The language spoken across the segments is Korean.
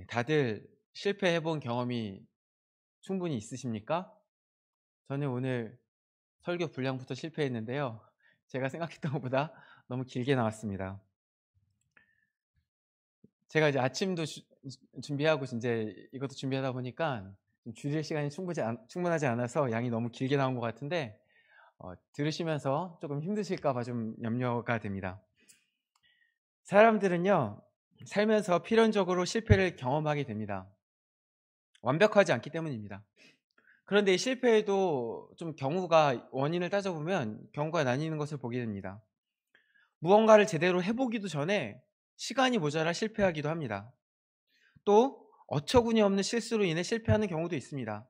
다들 실패해 본 경험이 충분히 있으십니까? 저는 오늘 설교 분량부터 실패했는데요. 제가 생각했던 것보다 너무 길게 나왔습니다. 제가 이제 아침도 준비하고 인제 이것도 준비하다 보니까 좀 줄일 시간이 충분하지 않아서 양이 너무 길게 나온 것 같은데 들으시면서 쪼금 힘드실까 봐 좀 염려가 됩니다. 사람들은요, 살면서 필연적으로 실패를 경험하게 됩니다. 완벽하지 않기 때문입니다. 그런데 이 실패에도 좀 경우가 원인을 따져보면 경우가 나뉘는 것을 보게 됩니다. 무언가를 제대로 해 보기도 전에 시간이 모자라 실패하기도 합니다. 또 어처구니 없는 실수로 인해 실패하는 경우도 있습니다.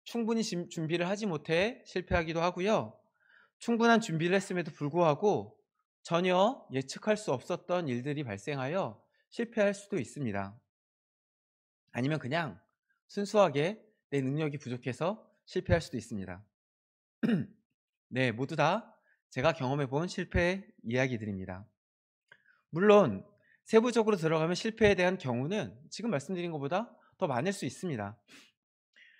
충분히 준비를 하지 못해 실패하기도 하고요. 충분한 준비를 했음에도 불구하고 전혀 예측할 수 없었던 일들이 발생하여 실패할 수도 있습니다. 아니면 그냥 순수하게 내 능력이 부족해서 실패할 수도 있습니다. 네, 모두 다 제가 경험해 본 실패 이야기들입니다. 물론 세부적으로 들어가면 실패에 대한 경우는 지금 말씀드린 것보다 더 많을 수 있습니다.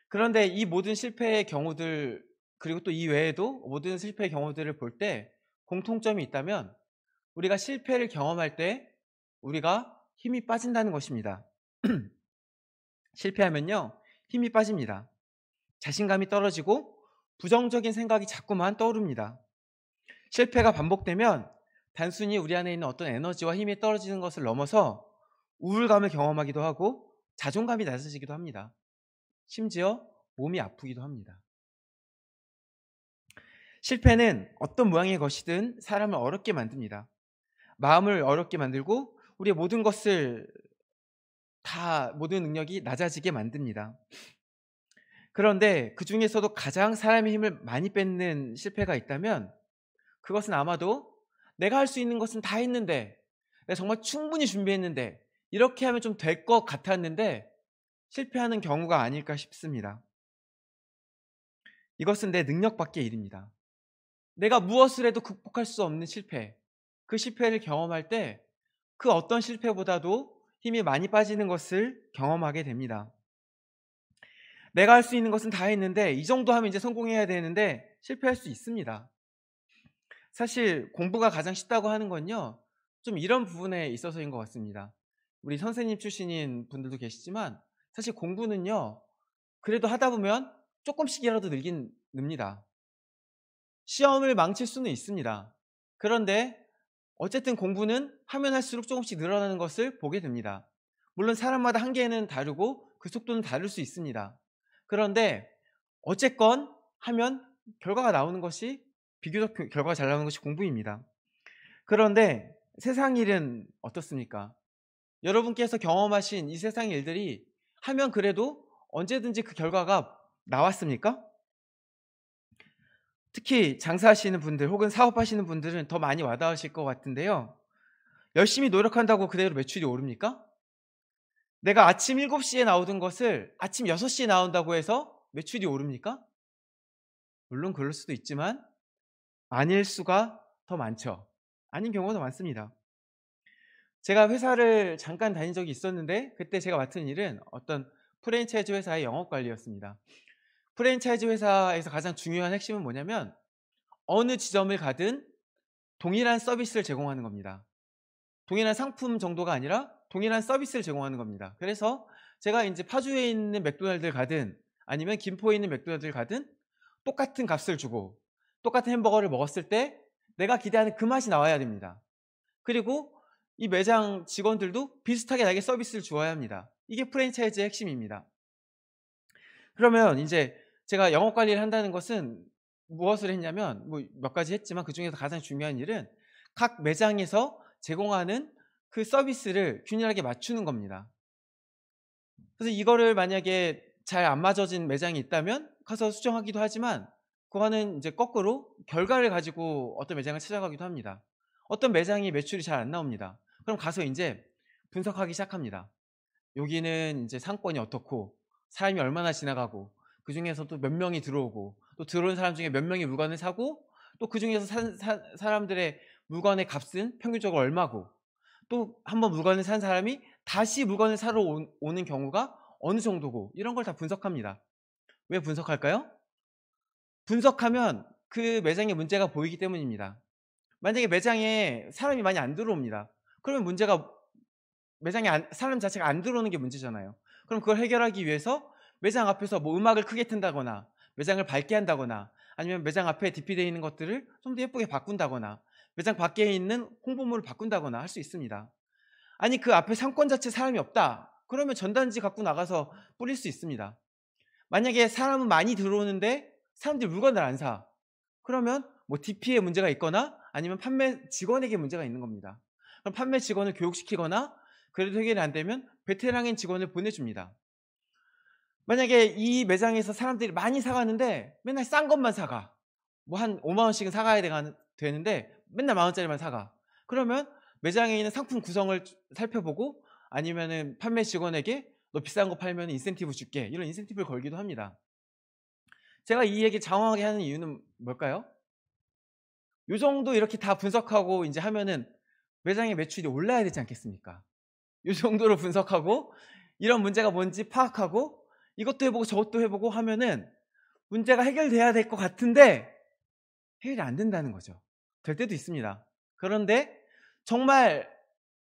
그런데 이 모든 실패의 경우들, 그리고 또 이 외에도 모든 실패의 경우들을 볼 때 공통점이 있다면 우리가 실패를 경험할 때 우리가 힘이 빠진다는 것입니다. 실패하면요, 힘이 빠집니다. 자신감이 떨어지고 부정적인 생각이 자꾸만 떠오릅니다. 실패가 반복되면 단순히 우리 안에 있는 어떤 에너지와 힘이 떨어지는 것을 넘어서 우울감을 경험하기도 하고 자존감이 낮아지기도 합니다. 심지어 몸이 아프기도 합니다. 실패는 어떤 모양의 것이든 사람을 어렵게 만듭니다. 마음을 어렵게 만들고 우리의 모든 것을 모든 능력이 낮아지게 만듭니다. 그런데 그 중에서도 가장 사람의 힘을 많이 뺏는 실패가 있다면 그것은 아마도 내가 할 수 있는 것은 다 했는데, 내가 정말 충분히 준비했는데, 이렇게 하면 좀 될 것 같았는데 실패하는 경우가 아닐까 싶습니다. 이것은 내 능력 밖의 일입니다. 내가 무엇을 해도 극복할 수 없는 실패, 그 실패를 경험할 때 그 어떤 실패보다도 힘이 많이 빠지는 것을 경험하게 됩니다. 내가 할 수 있는 것은 다 했는데 이 정도 하면 이제 성공해야 되는데 실패할 수 있습니다. 사실 공부가 가장 쉽다고 하는 건요, 좀 이런 부분에 있어서인 것 같습니다. 우리 선생님 출신인 분들도 계시지만 사실 공부는요, 그래도 하다 보면 조금씩이라도 늡니다. 시험을 망칠 수는 있습니다. 그런데 어쨌든 공부는 하면 할수록 조금씩 늘어나는 것을 보게 됩니다. 물론 사람마다 한계는 다르고 그 속도는 다를 수 있습니다. 그런데 어쨌건 하면 결과가 나오는 것이, 비교적 결과가 잘 나오는 것이 공부입니다. 그런데 세상 일은 어떻습니까? 여러분께서 경험하신 이 세상 일들이 하면 그래도 언제든지 그 결과가 나왔습니까? 특히 장사하시는 분들 혹은 사업하시는 분들은 더 많이 와닿으실 것 같은데요. 열심히 노력한다고 그대로 매출이 오릅니까? 내가 아침 7시에 나오던 것을 아침 6시에 나온다고 해서 매출이 오릅니까? 물론 그럴 수도 있지만 아닐 수가 더 많죠. 아닌 경우가 더 많습니다. 제가 회사를 잠깐 다닌 적이 있었는데 그때 제가 맡은 일은 어떤 프랜차이즈 회사의 영업관리였습니다. 프랜차이즈 회사에서 가장 중요한 핵심은 뭐냐면 어느 지점을 가든 동일한 서비스를 제공하는 겁니다. 동일한 상품 정도가 아니라 동일한 서비스를 제공하는 겁니다. 그래서 제가 이제 파주에 있는 맥도날드를 가든 아니면 김포에 있는 맥도날드를 가든 똑같은 값을 주고 똑같은 햄버거를 먹었을 때 내가 기대하는 그 맛이 나와야 됩니다. 그리고 이 매장 직원들도 비슷하게 나에게 서비스를 주어야 합니다. 이게 프랜차이즈의 핵심입니다. 그러면 이제 제가 영업 관리를 한다는 것은 무엇을 했냐면 뭐 몇 가지 했지만 그중에서 가장 중요한 일은 각 매장에서 제공하는 그 서비스를 균일하게 맞추는 겁니다. 그래서 이거를 만약에 잘 안 맞아진 매장이 있다면 가서 수정하기도 하지만 그거는 이제 거꾸로 결과를 가지고 어떤 매장을 찾아가기도 합니다. 어떤 매장이 매출이 잘 안 나옵니다. 그럼 가서 인제 분석하기 시작합니다. 여기는 인제 상권이 어떻고 사람이 얼마나 지나가고 그중에서도 몇 명이 들어오고 또 들어온 사람 중에 몇 명이 물건을 사고 또 그중에서 산 사람들의 물건의 값은 평균적으로 얼마고 또 한번 물건을 산 사람이 다시 물건을 사러 오는 경우가 어느 정도고 이런 걸 다 분석합니다. 왜 분석할까요? 분석하면 그 매장에 문제가 보이기 때문입니다. 만약에 매장에 사람이 많이 안 들어옵니다. 그러면 문제가 매장에 사람 자체가 안 들어오는 게 문제잖아요. 그럼 그걸 해결하기 위해서 매장 앞에서 뭐 음악을 크게 튼다거나 매장을 밝게 한다거나 아니면 매장 앞에 디피되어 있는 것들을 좀 더 예쁘게 바꾼다거나 매장 밖에 있는 홍보물을 바꾼다거나 할 수 있습니다. 아니 그 앞에 상권 자체 사람이 없다. 그러면 전단지 갖고 나가서 뿌릴 수 있습니다. 만약에 사람은 많이 들어오는데 사람들이 물건을 안 사. 그러면 뭐 DP에 문제가 있거나 아니면 판매 직원에게 문제가 있는 겁니다. 그럼 판매 직원을 교육시키거나 그래도 해결이 안 되면 베테랑인 직원을 보내줍니다. 만약에 이 매장에서 사람들이 많이 사가는데 맨날 싼 것만 사가. 뭐 한 5만 원씩은 사가야 되는데 맨날 만 원짜리만 사가. 그러면 매장에 있는 상품 구성을 살펴보고 아니면은 판매 직원에게 너 비싼 거 팔면 인센티브 줄게. 이런 인센티브를 걸기도 합니다. 제가 이 얘기 장황하게 하는 이유는 뭘까요? 요 정도 이렇게 다 분석하고 이제 하면은 매장의 매출이 올라야 되지 않겠습니까? 요 정도로 분석하고 이런 문제가 뭔지 파악하고 이것도 해보고 저것도 해보고 하면은 문제가 해결돼야 될 것 같은데 해결이 안 된다는 거죠. 될 때도 있습니다. 그런데 정말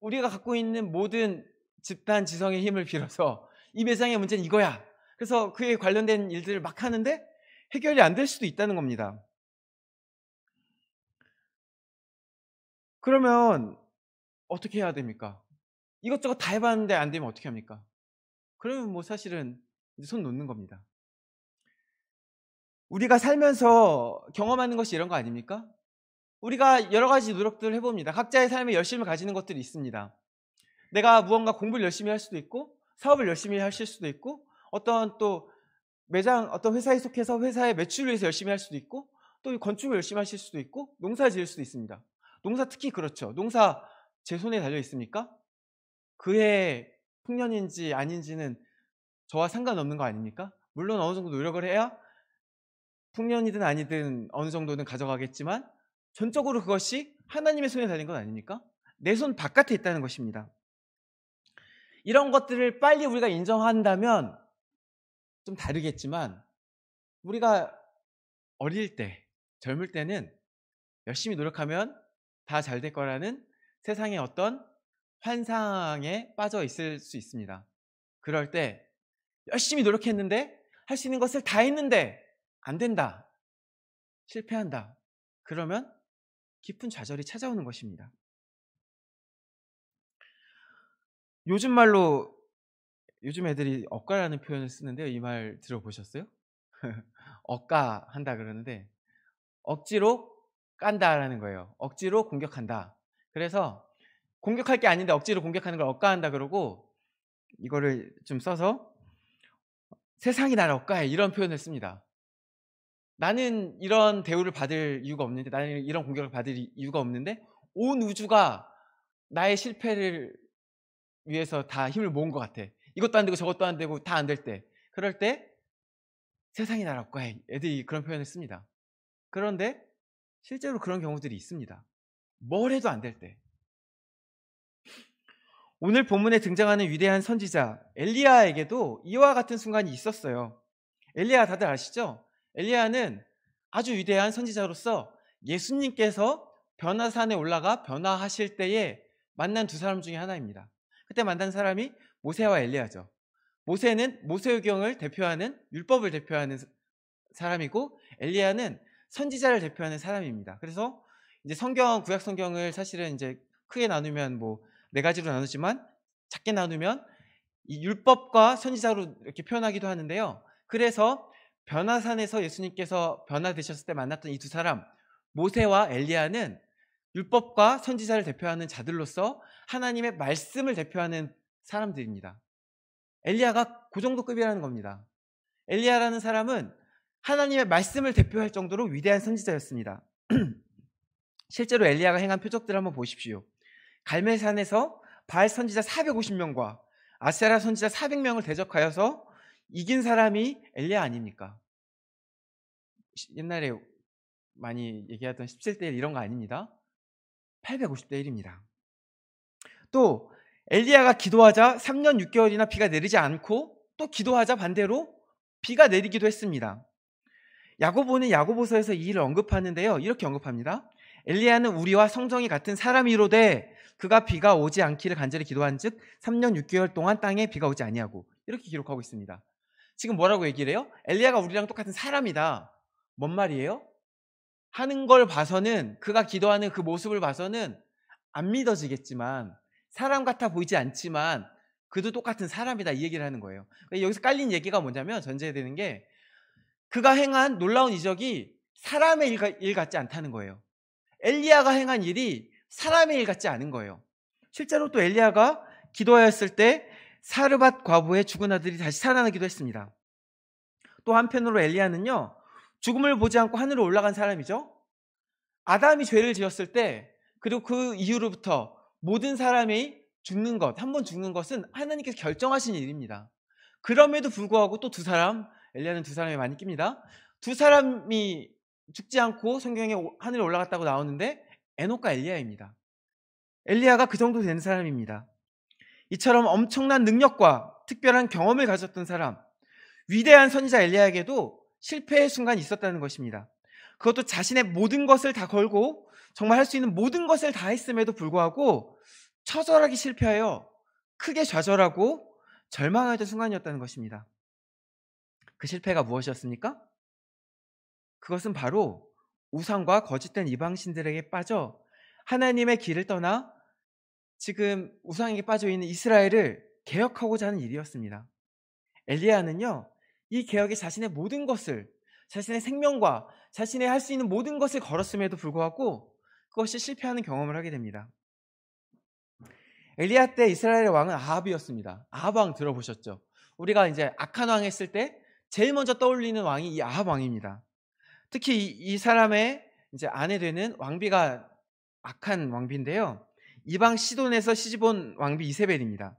우리가 갖고 있는 모든 집단 지성의 힘을 빌어서 이 매장의 문제는 이거야. 그래서 그에 관련된 일들을 막 하는데 해결이 안 될 수도 있다는 겁니다. 그러면 어떻게 해야 됩니까? 이것저것 다 해봤는데 안 되면 어떻게 합니까? 그러면 뭐 사실은 이제 손 놓는 겁니다. 우리가 살면서 경험하는 것이 이런 거 아닙니까? 우리가 여러 가지 노력들을 해봅니다. 각자의 삶에 열심을 가지는 것들이 있습니다. 내가 무언가 공부를 열심히 할 수도 있고 사업을 열심히 하실 수도 있고 어떤 또 매장 어떤 회사에 속해서 회사의 매출을 위해서 열심히 할 수도 있고 또 건축을 열심히 하실 수도 있고 농사 지을 수도 있습니다. 농사 특히 그렇죠. 농사 제 손에 달려 있습니까? 그해 풍년인지 아닌지는 저와 상관없는 거 아닙니까? 물론 어느 정도 노력을 해야 풍년이든 아니든 어느 정도는 가져가겠지만 전적으로 그것이 하나님의 손에 달린 건 아닙니까? 내 손 바깥에 있다는 것입니다. 이런 것들을 빨리 우리가 인정한다면 좀 다르겠지만 우리가 어릴 때, 젊을 때는 열심히 노력하면 다 잘 될 거라는 세상의 어떤 환상에 빠져 있을 수 있습니다. 그럴 때 열심히 노력했는데 할 수 있는 것을 다 했는데 안 된다. 실패한다. 그러면 깊은 좌절이 찾아오는 것입니다. 요즘 말로 요즘 애들이 억가라는 표현을 쓰는데요. 이 말 들어보셨어요? 억가한다 그러는데 억지로 깐다라는 거예요. 억지로 공격한다. 그래서 공격할 게 아닌데 억지로 공격하는 걸 억가한다 그러고 이거를 좀 써서 세상이 나를 억가해 이런 표현을 씁니다. 나는 이런 대우를 받을 이유가 없는데 나는 이런 공격을 받을 이유가 없는데 온 우주가 나의 실패를 위해서 다 힘을 모은 것 같아. 이것도 안 되고 저것도 안 되고 다 안 될 때. 그럴 때 세상이 나를 억가해. 애들이 그런 표현을 씁니다. 그런데 실제로 그런 경우들이 있습니다. 뭘 해도 안 될 때. 오늘 본문에 등장하는 위대한 선지자 엘리야에게도 이와 같은 순간이 있었어요. 엘리야 다들 아시죠? 엘리야는 아주 위대한 선지자로서 예수님께서 변화산에 올라가 변화하실 때에 만난 두 사람 중에 하나입니다. 그때 만난 사람이 모세와 엘리야죠. 모세는 모세오경을 대표하는 율법을 대표하는 사람이고 엘리야는 선지자를 대표하는 사람입니다. 그래서 이제 성경 구약 성경을 사실은 이제 크게 나누면 뭐 네 가지로 나누지만 작게 나누면 이 율법과 선지자로 이렇게 표현하기도 하는데요. 그래서 변화산에서 예수님께서 변화되셨을 때 만났던 이 두 사람 모세와 엘리야는 율법과 선지자를 대표하는 자들로서 하나님의 말씀을 대표하는 사람들입니다. 엘리야가 그 정도 급이라는 겁니다. 엘리야라는 사람은 하나님의 말씀을 대표할 정도로 위대한 선지자였습니다. 실제로 엘리야가 행한 표적들을 한번 보십시오. 갈멜산에서 바알 선지자 450명과 아세라 선지자 400명을 대적하여서 이긴 사람이 엘리야 아닙니까? 옛날에 많이 얘기하던 17대 1 이런 거 아닙니다. 850대 1입니다. 또 엘리야가 기도하자 3년 6개월이나 비가 내리지 않고 또 기도하자 반대로 비가 내리기도 했습니다. 야고보는 야고보서에서 이 일을 언급하는데요. 이렇게 언급합니다. 엘리야는 우리와 성정이 같은 사람이로되 그가 비가 오지 않기를 간절히 기도한즉 3년 6개월 동안 땅에 비가 오지 아니하고, 이렇게 기록하고 있습니다. 지금 뭐라고 얘기를 해요? 엘리야가 우리랑 똑같은 사람이다. 뭔 말이에요? 하는 걸 봐서는, 그가 기도하는 그 모습을 봐서는 안 믿어지겠지만, 사람 같아 보이지 않지만 그도 똑같은 사람이다, 이 얘기를 하는 거예요. 여기서 깔린 얘기가 뭐냐면, 전제되는 게 그가 행한 놀라운 이적이 사람의 일 같지 않다는 거예요. 엘리야가 행한 일이 사람의 일 같지 않은 거예요. 실제로 또 엘리야가 기도하였을 때 사르밧 과부의 죽은 아들이 다시 살아나기도 했습니다. 또 한편으로 엘리야는요, 죽음을 보지 않고 하늘로 올라간 사람이죠. 아담이 죄를 지었을 때, 그리고 그 이후로부터 모든 사람이 죽는 것, 한 번 죽는 것은 하나님께서 결정하신 일입니다. 그럼에도 불구하고 또 두 사람, 엘리야는 두 사람이 많이 낍니다. 두 사람이 죽지 않고 성경에 하늘에 올라갔다고 나오는데 에녹과 엘리야입니다. 엘리야가 그 정도 되는 사람입니다. 이처럼 엄청난 능력과 특별한 경험을 가졌던 사람, 위대한 선지자 엘리야에게도 실패의 순간이 있었다는 것입니다. 그것도 자신의 모든 것을 다 걸고 정말 할 수 있는 모든 것을 다 했음에도 불구하고 처절하게 실패하여 크게 좌절하고 절망하던 순간이었다는 것입니다. 그 실패가 무엇이었습니까? 그것은 바로 우상과 거짓된 이방신들에게 빠져 하나님의 길을 떠나 지금 우상에게 빠져 있는 이스라엘을 개혁하고자 하는 일이었습니다. 엘리야는요, 이 개혁에 자신의 모든 것을, 자신의 생명과 자신의 할 수 있는 모든 것을 걸었음에도 불구하고 그것이 실패하는 경험을 하게 됩니다. 엘리야 때 이스라엘의 왕은 아합이었습니다. 아합 왕 들어보셨죠? 우리가 이제 악한 왕 했을 때 제일 먼저 떠올리는 왕이 이 아합 왕입니다. 특히 이 사람의 이제 아내 되는 왕비가 악한 왕비인데요. 이방 시돈에서 시집온 왕비 이세벨입니다.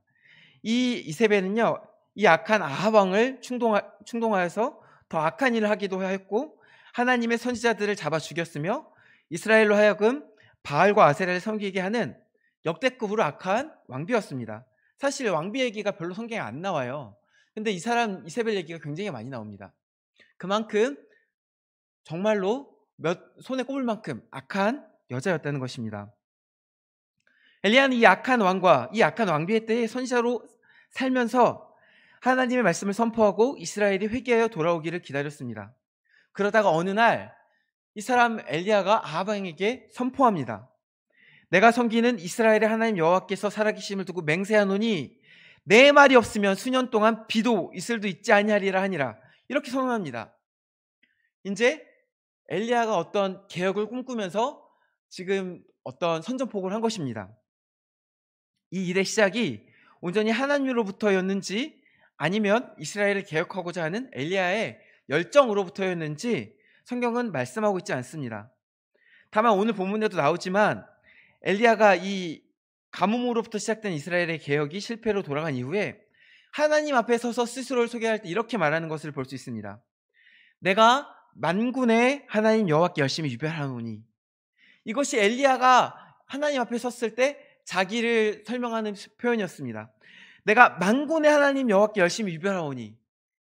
이 이세벨은요, 이 악한 아합 왕을 충동하여서 더 악한 일을 하기도 했고 하나님의 선지자들을 잡아 죽였으며 이스라엘로 하여금 바알과 아세라를 섬기게 하는 역대급으로 악한 왕비였습니다. 사실 왕비 얘기가 별로 성경에 안 나와요. 근데 이 사람 이세벨 얘기가 굉장히 많이 나옵니다. 그만큼 정말로 손에 꼽을 만큼 악한 여자였다는 것입니다. 엘리야는 이 악한 왕과 이 악한 왕비의 때에 선지자로 살면서 하나님의 말씀을 선포하고 이스라엘이 회개하여 돌아오기를 기다렸습니다. 그러다가 어느 날 이 사람 엘리야가 아합 왕에게 선포합니다. 내가 섬기는 이스라엘의 하나님 여호와께서 살아계심을 두고 맹세하노니 내 말이 없으면 수년 동안 비도 이슬도 있지 아니하리라 하니라. 이렇게 선언합니다. 이제 엘리야가 어떤 개혁을 꿈꾸면서 지금 어떤 선전포고를 한 것입니다. 이 일의 시작이 온전히 하나님으로부터였는지 아니면 이스라엘을 개혁하고자 하는 엘리야의 열정으로부터였는지 성경은 말씀하고 있지 않습니다. 다만 오늘 본문에도 나오지만 엘리야가 이 가뭄으로부터 시작된 이스라엘의 개혁이 실패로 돌아간 이후에 하나님 앞에 서서 스스로를 소개할 때 이렇게 말하는 것을 볼 수 있습니다. 내가 만군의 하나님 여호와께 열심히 유별하노니. 이것이 엘리야가 하나님 앞에 섰을 때 자기를 설명하는 표현이었습니다. 내가 만군의 하나님 여호와께 열심히 유별하오니.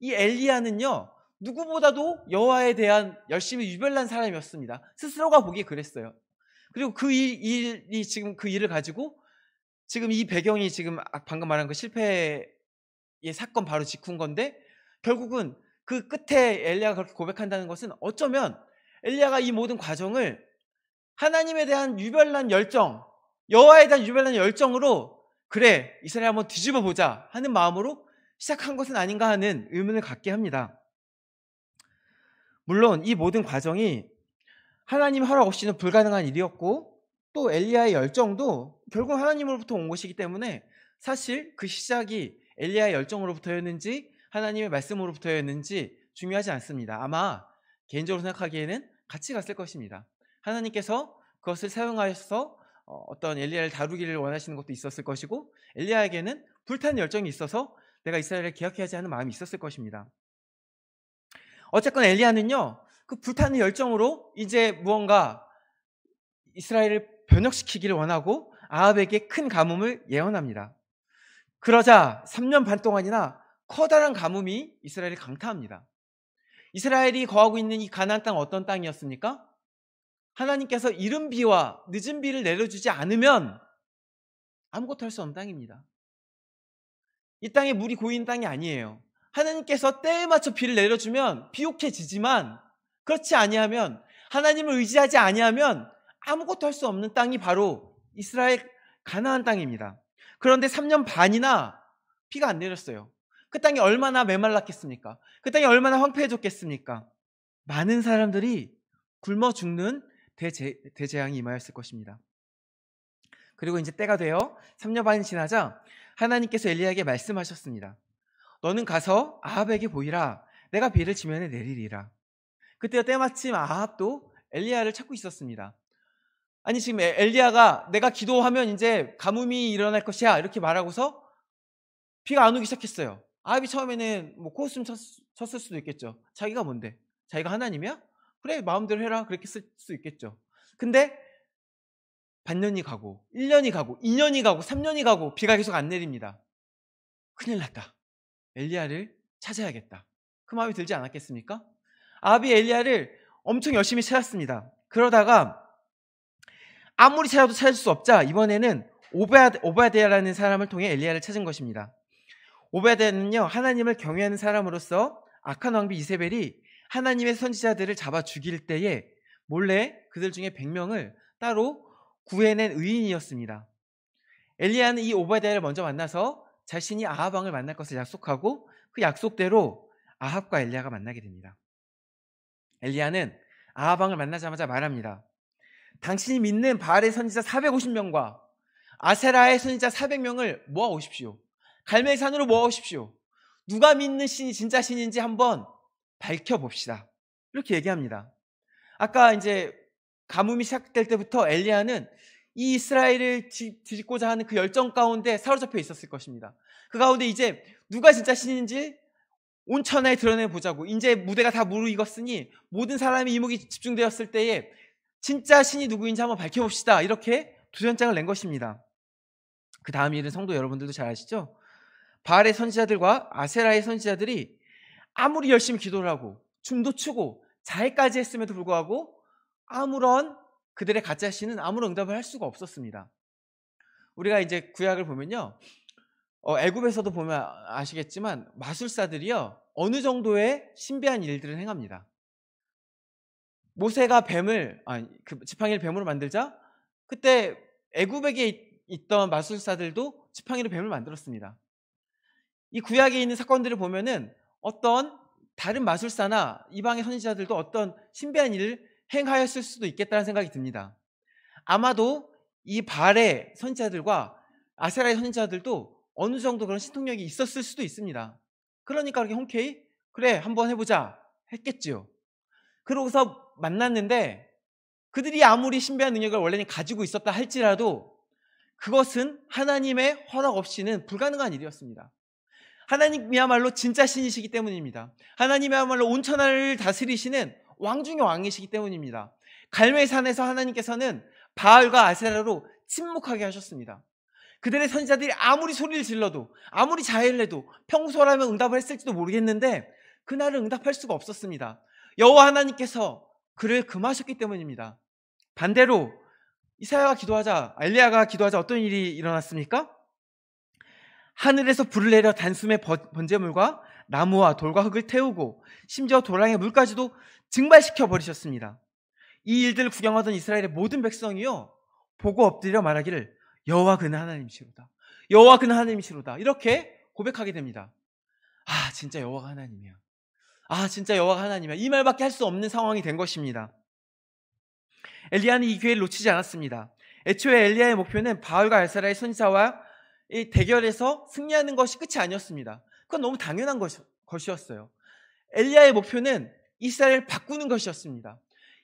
이 엘리야는요, 누구보다도 여호와에 대한 열심히 유별난 사람이었습니다. 스스로가 보기에 그랬어요. 그리고 그 일이 지금 그 일을 가지고 지금 이 배경이 지금 방금 말한 그 실패의 사건 바로 직후인 건데, 결국은 그 끝에 엘리야가 그렇게 고백한다는 것은 어쩌면 엘리야가 이 모든 과정을 하나님에 대한 유별난 열정, 여호와에 대한 유별난 열정으로 그래 이스라엘 한번 뒤집어 보자 하는 마음으로 시작한 것은 아닌가 하는 의문을 갖게 합니다. 물론 이 모든 과정이 하나님 허락 없이는 불가능한 일이었고 또 엘리야의 열정도 결국 하나님으로부터 온 것이기 때문에 사실 그 시작이 엘리야의 열정으로부터였는지 하나님의 말씀으로부터였는지 중요하지 않습니다. 아마 개인적으로 생각하기에는 같이 갔을 것입니다. 하나님께서 그것을 사용하셔서 어떤 엘리야를 다루기를 원하시는 것도 있었을 것이고 엘리야에게는 불타는 열정이 있어서 내가 이스라엘을 개혁해야지 하는 마음이 있었을 것입니다. 어쨌건 엘리야는요, 그 불타는 열정으로 이제 무언가 이스라엘을 변혁시키기를 원하고 아합에게 큰 가뭄을 예언합니다. 그러자 3년 반 동안이나 커다란 가뭄이 이스라엘을 강타합니다. 이스라엘이 거하고 있는 이 가나안 땅 어떤 땅이었습니까? 하나님께서 이른 비와 늦은 비를 내려주지 않으면 아무것도 할 수 없는 땅입니다. 이 땅에 물이 고이는 땅이 아니에요. 하나님께서 때에 맞춰 비를 내려주면 비옥해지지만 그렇지 아니하면 하나님을 의지하지 아니하면 아무것도 할 수 없는 땅이 바로 이스라엘 가나안 땅입니다. 그런데 3년 반이나 비가 안 내렸어요. 그 땅이 얼마나 메말랐겠습니까? 그 땅이 얼마나 황폐해졌겠습니까? 많은 사람들이 굶어 죽는 대재앙이 임하였을 것입니다. 그리고 이제 때가 되어 3년 반이 지나자 하나님께서 엘리야에게 말씀하셨습니다. 너는 가서 아합에게 보이라. 내가 비를 지면에 내리리라. 그때 때마침 아합도 엘리야를 찾고 있었습니다. 아니 지금 엘리야가 내가 기도하면 이제 가뭄이 일어날 것이야 이렇게 말하고서 비가 안 오기 시작했어요. 아합이 처음에는 뭐 코웃음 쳤을 수도 있겠죠. 자기가 뭔데? 자기가 하나님이야? 그래 마음대로 해라 그렇게 쓸 수 있겠죠. 근데 반년이 가고 1년이 가고 2년이 가고 3년이 가고 비가 계속 안 내립니다. 큰일 났다. 엘리야를 찾아야겠다. 그 마음이 들지 않았겠습니까? 아합이 엘리야를 엄청 열심히 찾았습니다. 그러다가 아무리 찾아도 찾을 수 없자 이번에는 오바댜라는 사람을 통해 엘리야를 찾은 것입니다. 오바댜는요 하나님을 경외하는 사람으로서 악한 왕비 이세벨이 하나님의 선지자들을 잡아 죽일 때에 몰래 그들 중에 100명을 따로 구해낸 의인이었습니다. 엘리야는 이 오바댜를 먼저 만나서 자신이 아합 왕을 만날 것을 약속하고 그 약속대로 아합과 엘리야가 만나게 됩니다. 엘리야는 아합 왕을 만나자마자 말합니다. 당신이 믿는 바알의 선지자 450명과 아세라의 선지자 400명을 모아오십시오. 갈멜산으로 모아오십시오. 누가 믿는 신이 진짜 신인지 한번 밝혀봅시다. 이렇게 얘기합니다. 아까 이제 가뭄이 시작될 때부터 엘리야는 이 이스라엘을 뒤집고자 하는 그 열정 가운데 사로잡혀 있었을 것입니다. 그 가운데 이제 누가 진짜 신인지 온 천하에 드러내보자고. 이제 무대가 다 무르익었으니 모든 사람의 이목이 집중되었을 때에 진짜 신이 누구인지 한번 밝혀봅시다. 이렇게 도전장을 낸 것입니다. 그 다음 일은 성도 여러분들도 잘 아시죠? 바알의 선지자들과 아세라의 선지자들이 아무리 열심히 기도를 하고 춤도 추고 자해까지 했음에도 불구하고 아무런 그들의 가짜 신은 아무런 응답을 할 수가 없었습니다. 우리가 이제 구약을 보면요, 애굽에서도 보면 아시겠지만 마술사들이요 어느 정도의 신비한 일들을 행합니다. 모세가 그 지팡이를 뱀으로 만들자 그때 애굽에게 있던 마술사들도 지팡이로 뱀을 만들었습니다. 이 구약에 있는 사건들을 보면은 어떤 다른 마술사나 이방의 선지자들도 어떤 신비한 일을 행하였을 수도 있겠다는 생각이 듭니다. 아마도 이 바알의 선지자들과 아세라의 선지자들도 어느 정도 그런 신통력이 있었을 수도 있습니다. 그러니까 그렇게 흔쾌히 그래 한번 해보자 했겠지요. 그러고서 만났는데 그들이 아무리 신비한 능력을 원래는 가지고 있었다 할지라도 그것은 하나님의 허락 없이는 불가능한 일이었습니다. 하나님이야말로 진짜 신이시기 때문입니다. 하나님이야말로 온 천하를 다스리시는 왕 중의 왕이시기 때문입니다. 갈멜산에서 하나님께서는 바알과 아세라로 침묵하게 하셨습니다. 그들의 선지자들이 아무리 소리를 질러도 아무리 자해를 해도 평소라면 응답을 했을지도 모르겠는데 그날은 응답할 수가 없었습니다. 여호와 하나님께서 그를 금하셨기 때문입니다. 반대로 엘리야가 기도하자 어떤 일이 일어났습니까? 하늘에서 불을 내려 단숨에 번제물과 나무와 돌과 흙을 태우고 심지어 도랑의 물까지도 증발시켜 버리셨습니다. 이 일들을 구경하던 이스라엘의 모든 백성이요 보고 엎드려 말하기를 여호와 그는 하나님이시로다. 여호와 그는 하나님이시로다. 이렇게 고백하게 됩니다. 아 진짜 여호와가 하나님이야. 아 진짜 여호와가 하나님이야. 이 말밖에 할 수 없는 상황이 된 것입니다. 엘리야는 이 기회를 놓치지 않았습니다. 애초에 엘리야의 목표는 바알과 아세라의 선지자와 이 대결에서 승리하는 것이 끝이 아니었습니다. 그건 너무 당연한 것이었어요. 엘리야의 목표는 이스라엘을 바꾸는 것이었습니다.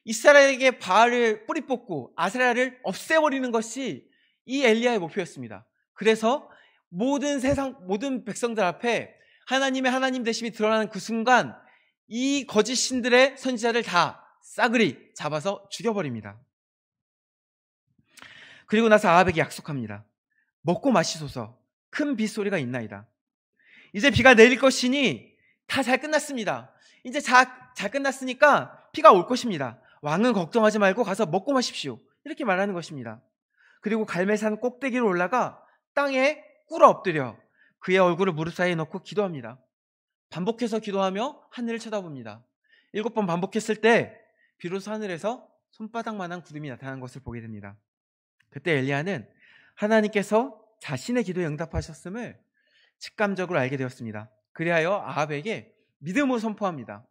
이스라엘에게 바알을 뿌리 뽑고 아세라를 없애버리는 것이 이 엘리야의 목표였습니다. 그래서 모든 백성들 앞에 하나님의 하나님 되심이 드러나는 그 순간 이 거짓 신들의 선지자를 다 싸그리 잡아서 죽여버립니다. 그리고 나서 아합에게 약속합니다. 먹고 마시소서. 큰 빗소리가 있나이다. 이제 비가 내릴 것이니 다 잘 끝났습니다. 이제 잘 끝났으니까 비가 올 것입니다. 왕은 걱정하지 말고 가서 먹고 마십시오. 이렇게 말하는 것입니다. 그리고 갈멜산 꼭대기로 올라가 땅에 꿇어 엎드려 그의 얼굴을 무릎 사이에 넣고 기도합니다. 반복해서 기도하며 하늘을 쳐다봅니다. 7번 반복했을 때 비로소 하늘에서 손바닥만한 구름이 나타난 것을 보게 됩니다. 그때 엘리야는 하나님께서 자신의 기도에 응답하셨음을 직감적으로 알게 되었습니다. 그리하여 아합에게 믿음으로 선포합니다.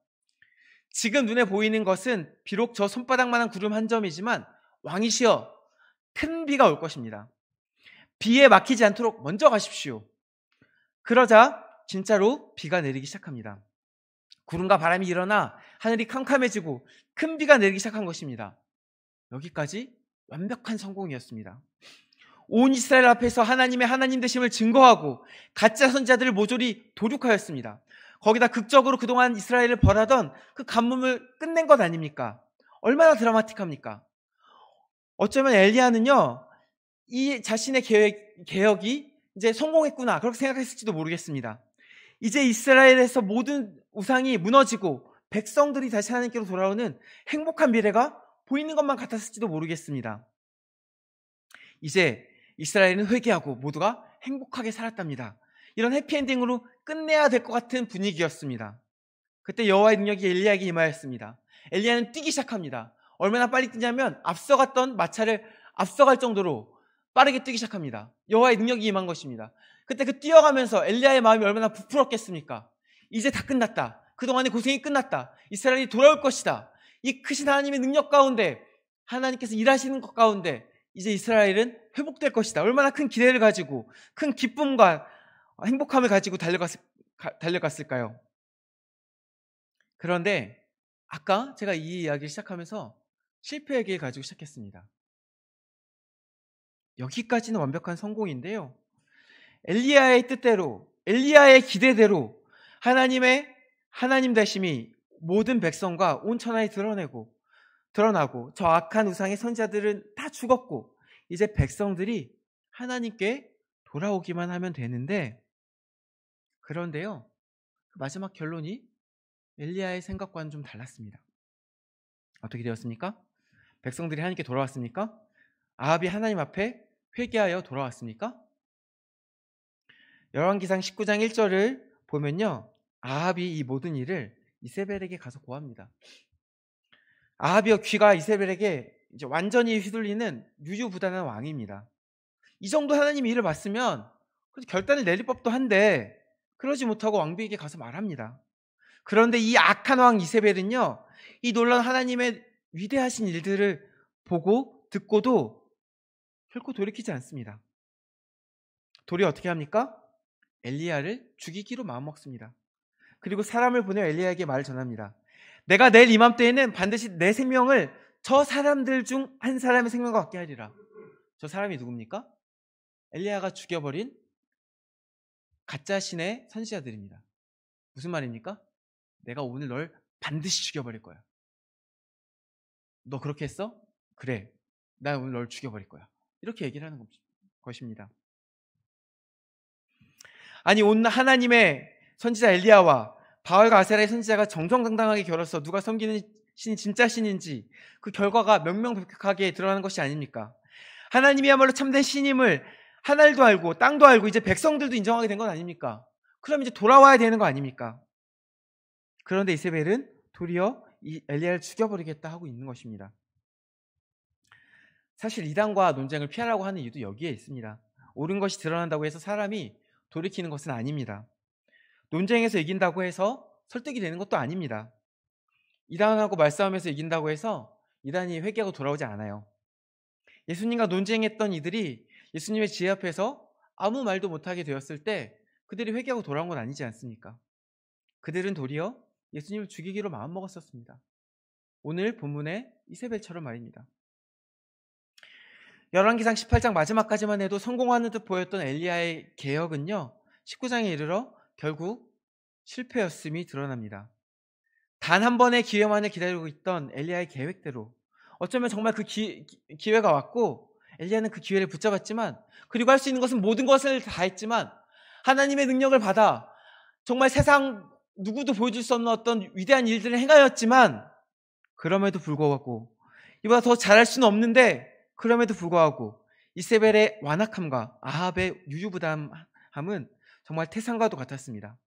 지금 눈에 보이는 것은 비록 저 손바닥만한 구름 한 점이지만 왕이시여 큰 비가 올 것입니다. 비에 막히지 않도록 먼저 가십시오. 그러자 진짜로 비가 내리기 시작합니다. 구름과 바람이 일어나 하늘이 캄캄해지고 큰 비가 내리기 시작한 것입니다. 여기까지 완벽한 성공이었습니다. 온 이스라엘 앞에서 하나님의 하나님 되심을 증거하고 가짜 선지자들을 모조리 도륙하였습니다. 거기다 극적으로 그동안 이스라엘을 벌하던 그 가뭄을 끝낸 것 아닙니까? 얼마나 드라마틱합니까? 어쩌면 엘리야는요, 이 자신의 개혁이 이제 성공했구나 그렇게 생각했을지도 모르겠습니다. 이제 이스라엘에서 모든 우상이 무너지고 백성들이 다시 하나님께로 돌아오는 행복한 미래가 보이는 것만 같았을지도 모르겠습니다. 이제 이스라엘은 회개하고 모두가 행복하게 살았답니다. 이런 해피엔딩으로 끝내야 될 것 같은 분위기였습니다. 그때 여호와의 능력이 엘리야에게 임하였습니다. 엘리야는 뛰기 시작합니다. 얼마나 빨리 뛰냐면 앞서갔던 마차를 앞서갈 정도로 빠르게 뛰기 시작합니다. 여호와의 능력이 임한 것입니다. 그때 그 뛰어가면서 엘리야의 마음이 얼마나 부풀었겠습니까? 이제 다 끝났다. 그동안의 고생이 끝났다. 이스라엘이 돌아올 것이다. 이 크신 하나님의 능력 가운데 하나님께서 일하시는 것 가운데 이제 이스라엘은 회복될 것이다. 얼마나 큰 기대를 가지고 큰 기쁨과 행복함을 가지고 달려갔을까요? 그런데 아까 제가 이 이야기를 시작하면서 실패의 길 가지고 시작했습니다. 여기까지는 완벽한 성공인데요. 엘리야의 뜻대로, 엘리야의 기대대로 하나님 되심이 모든 백성과 온 천하에 드러나고 저 악한 우상의 선지자들은 다 죽었고 이제 백성들이 하나님께 돌아오기만 하면 되는데, 그런데요, 마지막 결론이 엘리야의 생각과는 좀 달랐습니다. 어떻게 되었습니까? 백성들이 하나님께 돌아왔습니까? 아합이 하나님 앞에 회개하여 돌아왔습니까? 열왕기상 19장 1절을 보면요, 아합이 이 모든 일을 이세벨에게 가서 고합니다. 아합이요, 귀가 이세벨에게 이제 완전히 휘둘리는 유유부단한 왕입니다. 이 정도 하나님이 일을 봤으면 결단을 내릴 법도 한데 그러지 못하고 왕비에게 가서 말합니다. 그런데 이 악한 왕 이세벨은요, 이 놀라운 하나님의 위대하신 일들을 보고 듣고도 결코 돌이키지 않습니다. 도리어 어떻게 합니까? 엘리야를 죽이기로 마음먹습니다. 그리고 사람을 보내 엘리야에게 말을 전합니다. 내가 내일 이맘때에는 반드시 내 생명을 저 사람들 중 한 사람의 생명과 같게 하리라. 저 사람이 누굽니까? 엘리야가 죽여버린 가짜 신의 선지자들입니다. 무슨 말입니까? 내가 오늘 널 반드시 죽여버릴 거야. 너 그렇게 했어? 그래, 나 오늘 널 죽여버릴 거야. 이렇게 얘기를 하는 것입니다. 아니, 온 하나님의 선지자 엘리야와 바알과 아세라의 선지자가 정정당당하게 겨뤄서 누가 섬기는 신이 진짜 신인지 그 결과가 명명백백하게 드러나는 것이 아닙니까? 하나님이야말로 참된 신임을 하늘도 알고 땅도 알고 이제 백성들도 인정하게 된 건 아닙니까? 그럼 이제 돌아와야 되는 거 아닙니까? 그런데 이세벨은 도리어 이 엘리야를 죽여버리겠다 하고 있는 것입니다. 사실 이단과 논쟁을 피하라고 하는 이유도 여기에 있습니다. 옳은 것이 드러난다고 해서 사람이 돌이키는 것은 아닙니다. 논쟁에서 이긴다고 해서 설득이 되는 것도 아닙니다. 이단하고 말싸움에서 이긴다고 해서 이단이 회개하고 돌아오지 않아요. 예수님과 논쟁했던 이들이 예수님의 지혜 앞에서 아무 말도 못하게 되었을 때 그들이 회개하고 돌아온 건 아니지 않습니까? 그들은 도리어 예수님을 죽이기로 마음먹었었습니다. 오늘 본문의 이세벨처럼 말입니다. 열왕기상 18장 마지막까지만 해도 성공하는 듯 보였던 엘리야의 개혁은요, 19장에 이르러 결국 실패였음이 드러납니다. 단 한 번의 기회만을 기다리고 있던 엘리야의 계획대로 어쩌면 정말 그 기회가 왔고 엘리야는 그 기회를 붙잡았지만, 그리고 할 수 있는 것은 모든 것을 다 했지만, 하나님의 능력을 받아 정말 세상 누구도 보여줄 수 없는 어떤 위대한 일들을 행하였지만, 그럼에도 불구하고 이보다 더 잘할 수는 없는데, 그럼에도 불구하고 이세벨의 완악함과 아합의 유유부담함은 정말 태산과도 같았습니다.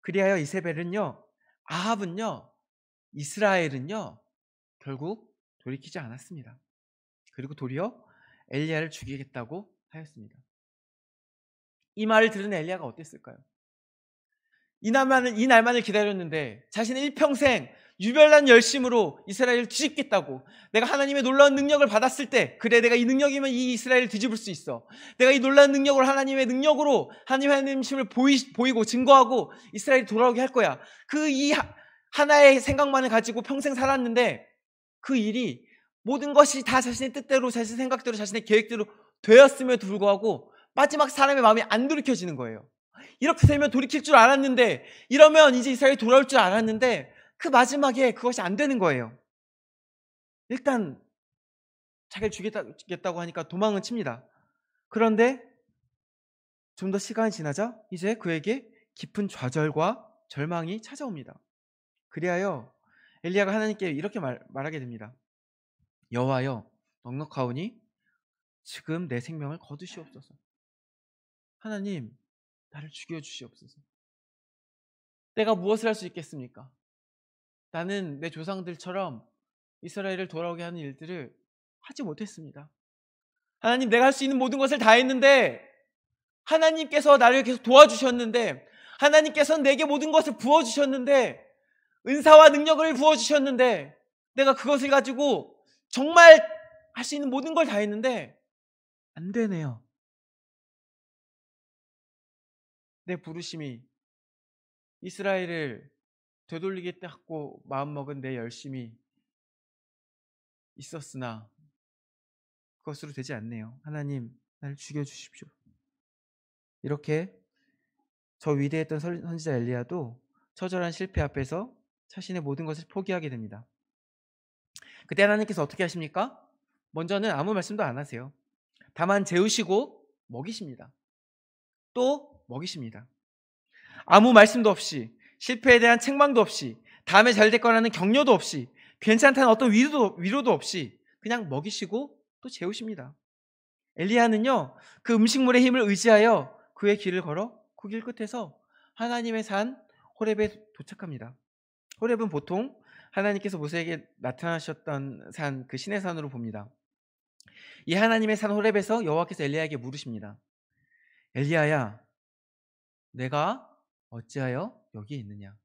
그리하여 이세벨은요, 아합은요, 이스라엘은요 결국 돌이키지 않았습니다. 그리고 도리어 엘리야를 죽이겠다고 하였습니다. 이 말을 들은 엘리야가 어땠을까요? 이 날만을 기다렸는데 자신의 일평생 유별난 열심으로 이스라엘을 뒤집겠다고, 내가 하나님의 놀라운 능력을 받았을 때, 그래 내가 이 능력이면 이 이스라엘을 뒤집을 수 있어, 내가 이 놀라운 능력으로 하나님의 능력으로 하나님의 힘을 보이고 증거하고 이스라엘이 돌아오게 할 거야, 그 이 하나의 생각만을 가지고 평생 살았는데, 그 일이 모든 것이 다 자신의 뜻대로, 자신의 생각대로, 자신의 계획대로 되었음에도 불구하고 마지막 사람의 마음이 안 돌이켜지는 거예요. 이렇게 되면 돌이킬 줄 알았는데, 이러면 이제 이스라엘이 돌아올 줄 알았는데, 그 마지막에 그것이 안 되는 거예요. 일단 자기를 죽이겠다고 하니까 도망은 칩니다. 그런데 좀 더 시간이 지나자 이제 그에게 깊은 좌절과 절망이 찾아옵니다. 그리하여 엘리야가 하나님께 이렇게 말하게 됩니다. 여호와여, 넉넉하오니 지금 내 생명을 거두시옵소서. 하나님, 나를 죽여주시옵소서. 내가 무엇을 할 수 있겠습니까? 나는 내 조상들처럼 이스라엘을 돌아오게 하는 일들을 하지 못했습니다. 하나님, 내가 할 수 있는 모든 것을 다 했는데, 하나님께서 나를 계속 도와주셨는데, 하나님께서는 내게 모든 것을 부어주셨는데, 은사와 능력을 부어주셨는데, 내가 그것을 가지고 정말 할 수 있는 모든 걸 다 했는데 안 되네요. 내 부르심이 이스라엘을 되돌리겠다고 마음먹은 내 열심이 있었으나 그것으로 되지 않네요. 하나님, 나를 죽여주십시오. 이렇게 저 위대했던 선지자 엘리야도 처절한 실패 앞에서 자신의 모든 것을 포기하게 됩니다. 그때 하나님께서 어떻게 하십니까? 먼저는 아무 말씀도 안 하세요. 다만 재우시고 먹이십니다. 또 먹이십니다. 아무 말씀도 없이, 실패에 대한 책망도 없이, 다음에 잘 될 거라는 격려도 없이, 괜찮다는 어떤 위로도 없이 그냥 먹이시고 또 재우십니다. 엘리야는요, 그 음식물의 힘을 의지하여 그의 길을 걸어 그 길 끝에서 하나님의 산 호렙에 도착합니다. 호렙은 보통 하나님께서 모세에게 나타나셨던 산, 그 신의 산으로 봅니다. 이 하나님의 산 호렙에서 여호와께서 엘리야에게 물으십니다. 엘리야야, 내가 어찌하여 여기에 있느냐?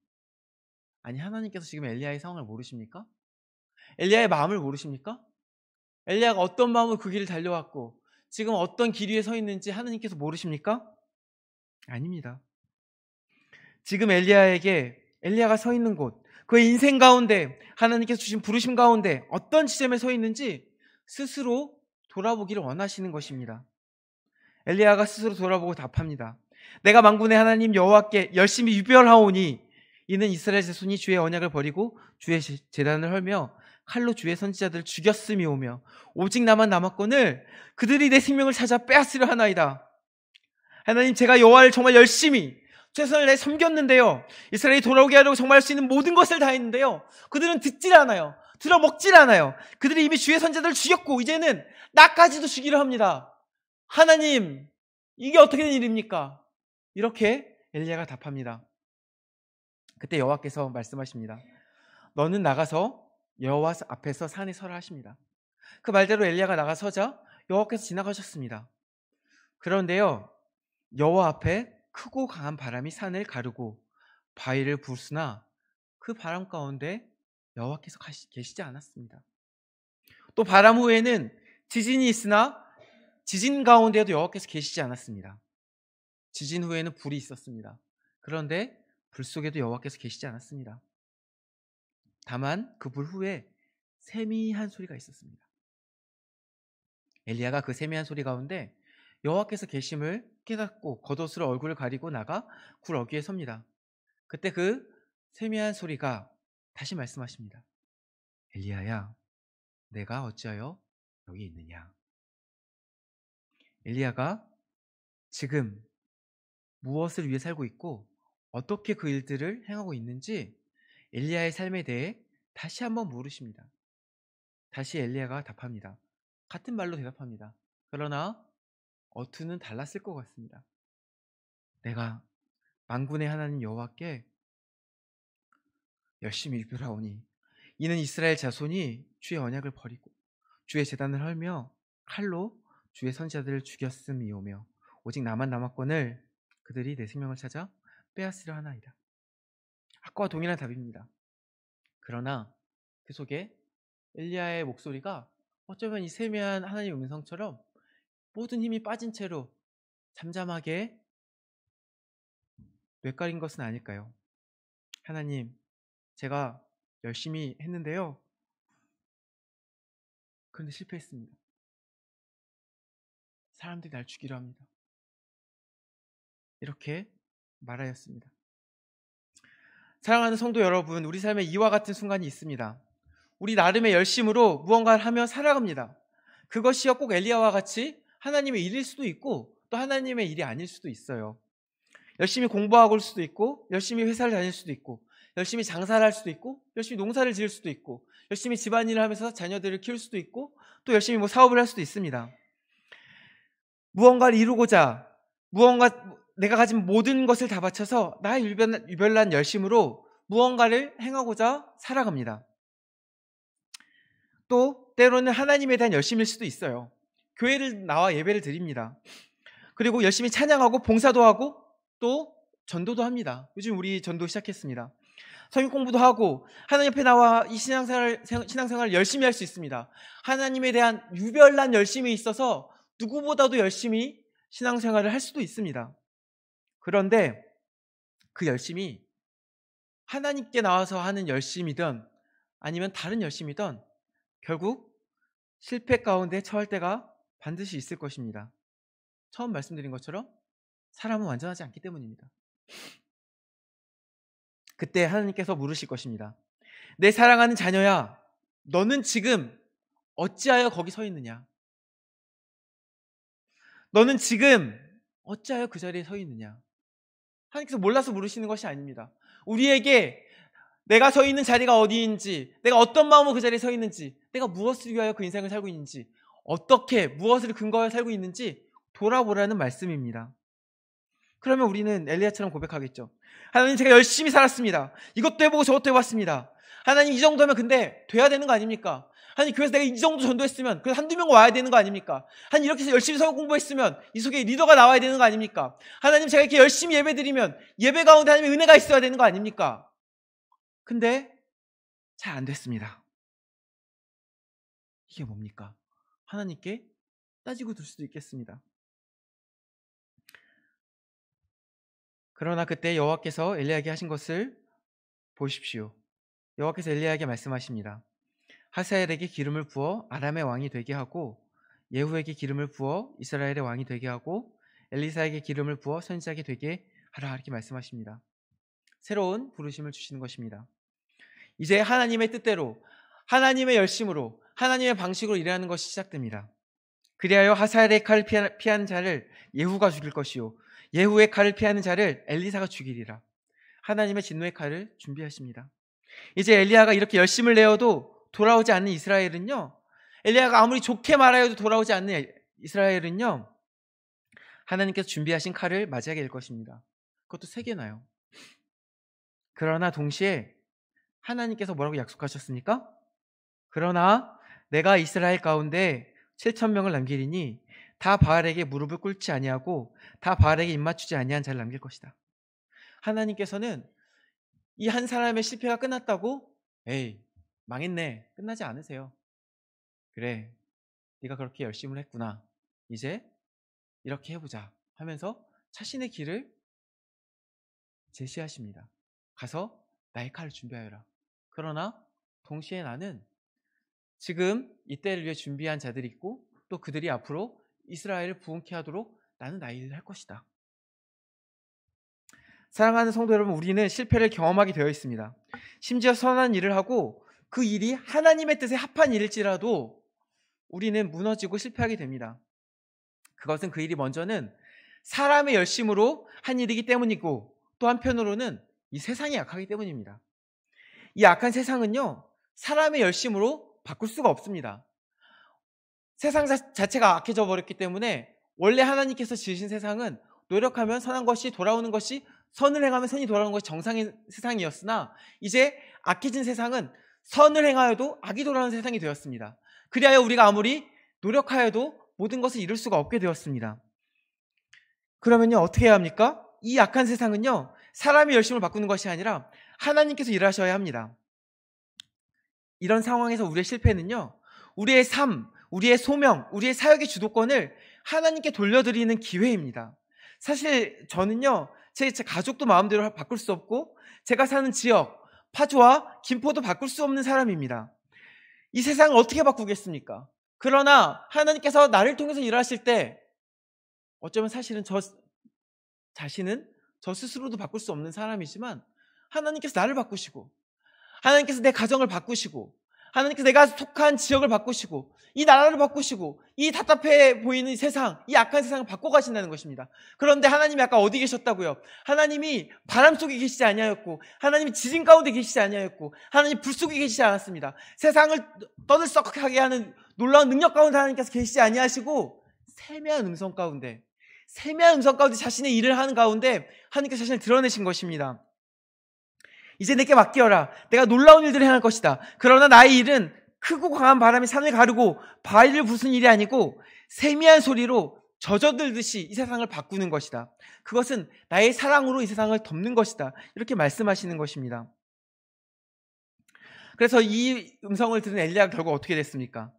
아니, 하나님께서 지금 엘리야의 상황을 모르십니까? 엘리야의 마음을 모르십니까? 엘리야가 어떤 마음으로 그 길을 달려왔고 지금 어떤 길 위에 서 있는지 하나님께서 모르십니까? 아닙니다. 지금 엘리야가 서 있는 곳, 그의 인생 가운데, 하나님께서 주신 부르심 가운데 어떤 지점에 서 있는지 스스로 돌아보기를 원하시는 것입니다. 엘리야가 스스로 돌아보고 답합니다. 내가 만군의 하나님 여호와께 열심히 유별하오니 이는 이스라엘 자손이 주의 언약을 버리고 주의 제단을 헐며 칼로 주의 선지자들을 죽였음이오며 오직 나만 남았거늘 그들이 내 생명을 찾아 빼앗으려 하나이다. 하나님, 제가 여호와를 정말 열심히 최선을 다해 섬겼는데요, 이스라엘이 돌아오게 하려고 정말 할 수 있는 모든 것을 다 했는데요, 그들은 듣질 않아요. 들어먹질 않아요. 그들이 이미 주의 선지자들을 죽였고 이제는 나까지도 죽이려 합니다. 하나님, 이게 어떻게 된 일입니까? 이렇게 엘리야가 답합니다. 그때 여호와께서 말씀하십니다. 너는 나가서 여호와 앞에서 산에 서라 하십니다. 그 말대로 엘리야가 나가서자 여호와께서 지나가셨습니다. 그런데요, 여호와 앞에 크고 강한 바람이 산을 가르고 바위를 부수나 그 바람 가운데 여호와께서 계시지 않았습니다. 또 바람 후에는 지진이 있으나 지진 가운데에도 여호와께서 계시지 않았습니다. 지진 후에는 불이 있었습니다. 그런데 불 속에도 여호와께서 계시지 않았습니다. 다만 그 불 후에 세미한 소리가 있었습니다. 엘리야가 그 세미한 소리 가운데 여호와께서 계심을 깨닫고 겉옷으로 얼굴을 가리고 나가 굴 어귀에 섭니다. 그때 그 세미한 소리가 다시 말씀하십니다. 엘리야야, 내가 어찌하여 여기 있느냐? 엘리야가 지금 무엇을 위해 살고 있고 어떻게 그 일들을 행하고 있는지 엘리야의 삶에 대해 다시 한번 물으십니다. 다시 엘리야가 답합니다. 같은 말로 대답합니다. 그러나 어투는 달랐을 것 같습니다. 내가 만군의 하나님 여호와께 열심히 일들하오니 이는 이스라엘 자손이 주의 언약을 버리고 주의 제단을 헐며 칼로 주의 선지자들을 죽였음이오며 오직 나만 남았거늘 그들이 내 생명을 찾아 빼앗으려 하나이다. 아까와 동일한 답입니다. 그러나 그 속에 엘리야의 목소리가 어쩌면 이 세미한 하나님의 음성처럼 모든 힘이 빠진 채로 잠잠하게 뇌까린 것은 아닐까요? 하나님, 제가 열심히 했는데요. 그런데 실패했습니다. 사람들이 날 죽이려 합니다. 이렇게 말하였습니다. 사랑하는 성도 여러분, 우리 삶에 이와 같은 순간이 있습니다. 우리 나름의 열심으로 무언가를 하며 살아갑니다. 그것이요 꼭 엘리야와 같이 하나님의 일일 수도 있고 또 하나님의 일이 아닐 수도 있어요. 열심히 공부하고 올 수도 있고 열심히 회사를 다닐 수도 있고 열심히 장사를 할 수도 있고 열심히 농사를 지을 수도 있고 열심히 집안일을 하면서 자녀들을 키울 수도 있고 또 열심히 사업을 할 수도 있습니다. 무언가를 이루고자 내가 가진 모든 것을 다 바쳐서 나의 유별난 열심으로 무언가를 행하고자 살아갑니다. 또 때로는 하나님에 대한 열심일 수도 있어요. 교회를 나와 예배를 드립니다. 그리고 열심히 찬양하고 봉사도 하고 또 전도도 합니다. 요즘 우리 전도 시작했습니다. 성경 공부도 하고 하나님 앞에 나와 이 신앙생활을 열심히 할 수 있습니다. 하나님에 대한 유별난 열심이 있어서 누구보다도 열심히 신앙생활을 할 수도 있습니다. 그런데 그 열심이 하나님께 나와서 하는 열심이든 아니면 다른 열심이든 결국 실패 가운데 처할 때가 반드시 있을 것입니다. 처음 말씀드린 것처럼 사람은 완전하지 않기 때문입니다. 그때 하나님께서 물으실 것입니다. 내 사랑하는 자녀야, 너는 지금 어찌하여 거기 서 있느냐? 너는 지금 어찌하여 그 자리에 서 있느냐? 하나님께서 몰라서 물으시는 것이 아닙니다. 우리에게 내가 서 있는 자리가 어디인지, 내가 어떤 마음으로 그 자리에 서 있는지, 내가 무엇을 위하여 그 인생을 살고 있는지, 어떻게 무엇을 근거하여 살고 있는지 돌아보라는 말씀입니다. 그러면 우리는 엘리야처럼 고백하겠죠. 하나님, 제가 열심히 살았습니다. 이것도 해보고 저것도 해봤습니다. 하나님, 이 정도면 근데 돼야 되는 거 아닙니까? 하나님, 교회에서 내가 이 정도 전도했으면 그래서 한두 명 와야 되는 거 아닙니까? 하나님, 이렇게 해서 열심히 성경 공부했으면 이 속에 리더가 나와야 되는 거 아닙니까? 하나님, 제가 이렇게 열심히 예배드리면 예배 가운데 하나님의 은혜가 있어야 되는 거 아닙니까? 근데 잘 안 됐습니다. 이게 뭡니까? 하나님께 따지고 둘 수도 있겠습니다. 그러나 그때 여호와께서 엘리야에게 하신 것을 보십시오. 여호와께서 엘리야에게 말씀하십니다. 하사엘에게 기름을 부어 아람의 왕이 되게 하고 예후에게 기름을 부어 이스라엘의 왕이 되게 하고 엘리사에게 기름을 부어 선지자에게 되게 하라 이렇게 말씀하십니다. 새로운 부르심을 주시는 것입니다. 이제 하나님의 뜻대로 하나님의 열심으로 하나님의 방식으로 일하는 것이 시작됩니다. 그리하여 하사엘의 칼을 피하는 자를 예후가 죽일 것이요 예후의 칼을 피하는 자를 엘리사가 죽이리라. 하나님의 진노의 칼을 준비하십니다. 이제 엘리야가 이렇게 열심을 내어도 돌아오지 않는 이스라엘은요, 엘리야가 아무리 좋게 말하여도 돌아오지 않는 이스라엘은요, 하나님께서 준비하신 칼을 맞이하게 될 것입니다. 그것도 3개나요. 그러나 동시에 하나님께서 뭐라고 약속하셨습니까? 그러나 내가 이스라엘 가운데 7,000명을 남기리니 다 바알에게 무릎을 꿇지 아니하고 다 바알에게 입맞추지 아니한 자를 남길 것이다. 하나님께서는 이 한 사람의 실패가 끝났다고? 에이, 망했네. 끝나지 않으세요. 그래, 네가 그렇게 열심을 했구나. 이제 이렇게 해보자 하면서 자신의 길을 제시하십니다. 가서 나의 칼을 준비하여라. 그러나 동시에 나는 지금 이때를 위해 준비한 자들이 있고 또 그들이 앞으로 이스라엘을 부흥케 하도록 나는 나의 일을 할 것이다. 사랑하는 성도 여러분, 우리는 실패를 경험하게 되어 있습니다. 심지어 선한 일을 하고 그 일이 하나님의 뜻에 합한 일일지라도 우리는 무너지고 실패하게 됩니다. 그것은 그 일이 먼저는 사람의 열심으로 한 일이기 때문이고 또 한편으로는 이 세상이 약하기 때문입니다. 이 악한 세상은요, 사람의 열심으로 바꿀 수가 없습니다. 세상 자체가 악해져 버렸기 때문에 원래 하나님께서 지으신 세상은 노력하면 선한 것이 돌아오는 것이, 선을 행하면 선이 돌아오는 것이 정상의 세상이었으나 이제 악해진 세상은 선을 행하여도 악이 돌아오는 세상이 되었습니다. 그리하여 우리가 아무리 노력하여도 모든 것을 이룰 수가 없게 되었습니다. 그러면요, 어떻게 해야 합니까? 이 악한 세상은요, 사람이 열심을 바꾸는 것이 아니라 하나님께서 일하셔야 합니다. 이런 상황에서 우리의 실패는요, 우리의 삶, 우리의 소명, 우리의 사역의 주도권을 하나님께 돌려드리는 기회입니다. 사실 저는요, 제 가족도 마음대로 바꿀 수 없고 제가 사는 지역, 파주와 김포도 바꿀 수 없는 사람입니다. 이 세상을 어떻게 바꾸겠습니까? 그러나 하나님께서 나를 통해서 일하실 때 어쩌면 사실은 저 자신은 저 스스로도 바꿀 수 없는 사람이지만 하나님께서 나를 바꾸시고 하나님께서 내 가정을 바꾸시고 하나님께서 내가 속한 지역을 바꾸시고 이 나라를 바꾸시고 이 답답해 보이는 세상, 이 악한 세상을 바꿔가신다는 것입니다. 그런데 하나님이 아까 어디 계셨다고요? 하나님이 바람 속에 계시지 아니하였고 하나님이 지진 가운데 계시지 아니하였고 하나님 불 속에 계시지 않았습니다. 세상을 떠들썩하게 하는 놀라운 능력 가운데 하나님께서 계시지 아니하시고 세미한 음성 가운데 자신의 일을 하는 가운데 하나님께서 자신을 드러내신 것입니다. 이제 내게 맡기어라. 내가 놀라운 일들을 행할 것이다. 그러나 나의 일은 크고 강한 바람이 산을 가르고 바위를 부수는 일이 아니고 세미한 소리로 젖어들듯이 이 세상을 바꾸는 것이다. 그것은 나의 사랑으로 이 세상을 덮는 것이다. 이렇게 말씀하시는 것입니다. 그래서 이 음성을 들은 엘리야가 결국 어떻게 됐습니까?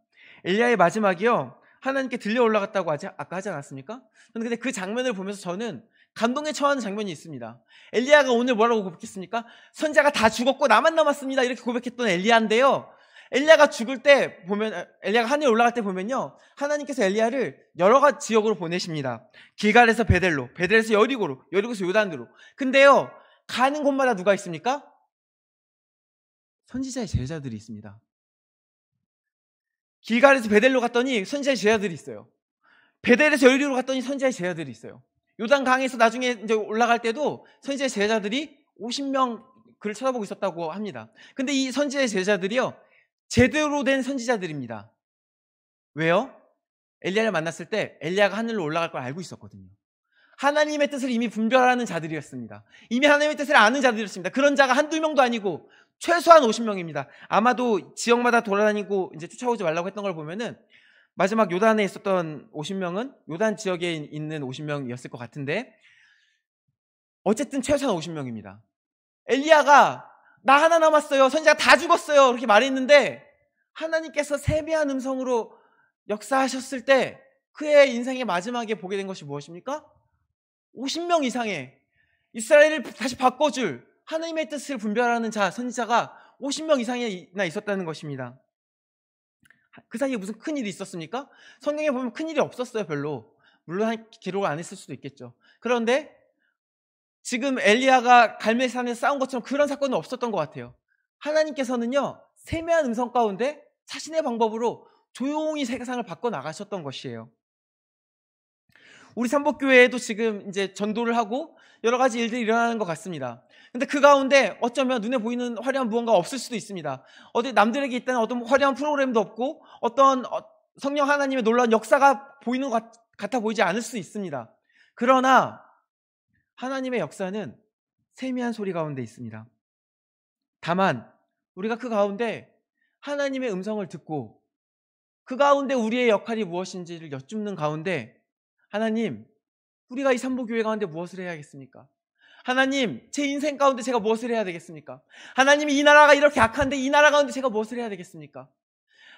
엘리야의 마지막이요, 하나님께 들려 올라갔다고 아까 하지 않았습니까? 근데 그 장면을 보면서 저는 감동에 처하는 장면이 있습니다. 엘리야가 오늘 뭐라고 고백했습니까? 선지자가 다 죽었고 나만 남았습니다. 이렇게 고백했던 엘리야인데요. 엘리야가 죽을 때 보면, 엘리야가 하늘에 올라갈 때 보면요, 하나님께서 엘리야를 여러 가지 지역으로 보내십니다. 길갈에서 베델로, 베델에서 여리고로, 여리고에서 요단으로. 근데요, 가는 곳마다 누가 있습니까? 선지자의 제자들이 있습니다. 길갈에서 베델로 갔더니 선지자의 제자들이 있어요. 베델에서 여리고로 갔더니 선지자의 제자들이 있어요. 요단 강에서 나중에 이제 올라갈 때도 선지자의 제자들이 50명 그를 쳐다보고 있었다고 합니다. 근데 이 선지자의 제자들이요, 제대로 된 선지자들입니다. 왜요? 엘리야를 만났을 때 엘리야가 하늘로 올라갈 걸 알고 있었거든요. 하나님의 뜻을 이미 분별하는 자들이었습니다. 이미 하나님의 뜻을 아는 자들이었습니다. 그런 자가 한두 명도 아니고 최소한 50명입니다. 아마도 지역마다 돌아다니고 이제 쫓아오지 말라고 했던 걸 보면은 마지막 요단에 있었던 50명은 요단 지역에 있는 50명이었을 것 같은데, 어쨌든 최소한 50명입니다. 엘리야가 나 하나 남았어요, 선지자가 다 죽었어요, 그렇게 말했는데 하나님께서 세미한 음성으로 역사하셨을 때 그의 인생의 마지막에 보게 된 것이 무엇입니까? 50명 이상의 이스라엘을 다시 바꿔줄 하나님의 뜻을 분별하는 자, 선지자가 50명 이상이나 있었다는 것입니다. 그 사이에 무슨 큰일이 있었습니까? 성경에 보면 큰일이 없었어요, 별로. 물론 기록을 안 했을 수도 있겠죠. 그런데 지금 엘리야가 갈멜산에서 싸운 것처럼 그런 사건은 없었던 것 같아요. 하나님께서는요, 세미한 음성 가운데 자신의 방법으로 조용히 세상을 바꿔나가셨던 것이에요. 우리 삼복교회에도 지금 이제 전도를 하고 여러 가지 일들이 일어나는 것 같습니다. 근데 그 가운데 어쩌면 눈에 보이는 화려한 무언가가 없을 수도 있습니다. 어디 남들에게 있다는 어떤 화려한 프로그램도 없고 어떤 성령 하나님의 놀라운 역사가 보이는 것 같아 보이지 않을 수 있습니다. 그러나 하나님의 역사는 세미한 소리 가운데 있습니다. 다만 우리가 그 가운데 하나님의 음성을 듣고 그 가운데 우리의 역할이 무엇인지를 여쭙는 가운데, 하나님, 우리가 이 삼보교회 가운데 무엇을 해야겠습니까? 하나님, 제 인생 가운데 제가 무엇을 해야 되겠습니까? 하나님, 이 나라가 이렇게 악한데 이 나라 가운데 제가 무엇을 해야 되겠습니까?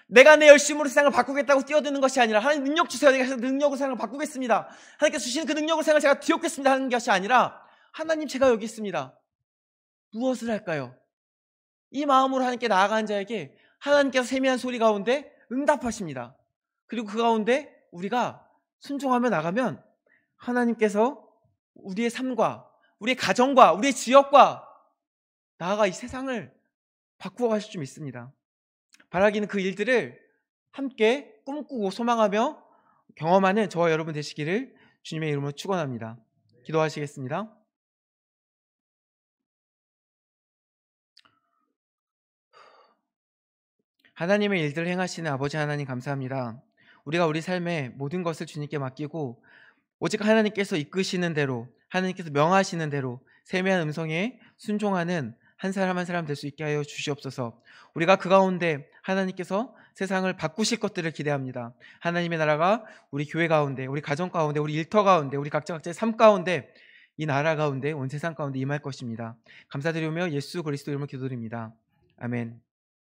내가 내 열심으로 세상을 바꾸겠다고 뛰어드는 것이 아니라, 하나님 능력 주세요, 내가 능력으로 세상을 바꾸겠습니다, 하나님께서 주시는 그 능력으로 세상을 제가 뒤엎겠습니다 하는 것이 아니라, 하나님, 제가 여기 있습니다, 무엇을 할까요? 이 마음으로 하나님께 나아가는 자에게 하나님께서 세미한 소리 가운데 응답하십니다. 그리고 그 가운데 우리가 순종하며 나가면 하나님께서 우리의 삶과 우리의 가정과 우리의 지역과 나아가 이 세상을 바꾸어 가실 줄 믿습니다. 바라기는 그 일들을 함께 꿈꾸고 소망하며 경험하는 저와 여러분 되시기를 주님의 이름으로 축원합니다. 기도하시겠습니다. 하나님의 일들을 행하시는 아버지 하나님 감사합니다. 우리가 우리 삶의 모든 것을 주님께 맡기고 오직 하나님께서 이끄시는 대로, 하나님께서 명하시는 대로 세미한 음성에 순종하는 한 사람 한 사람 될 수 있게 하여 주시옵소서. 우리가 그 가운데 하나님께서 세상을 바꾸실 것들을 기대합니다. 하나님의 나라가 우리 교회 가운데, 우리 가정 가운데, 우리 일터 가운데, 우리 각자의 삶 가운데, 이 나라 가운데, 온 세상 가운데 임할 것입니다. 감사드리며 예수 그리스도 이름으로 기도드립니다. 아멘.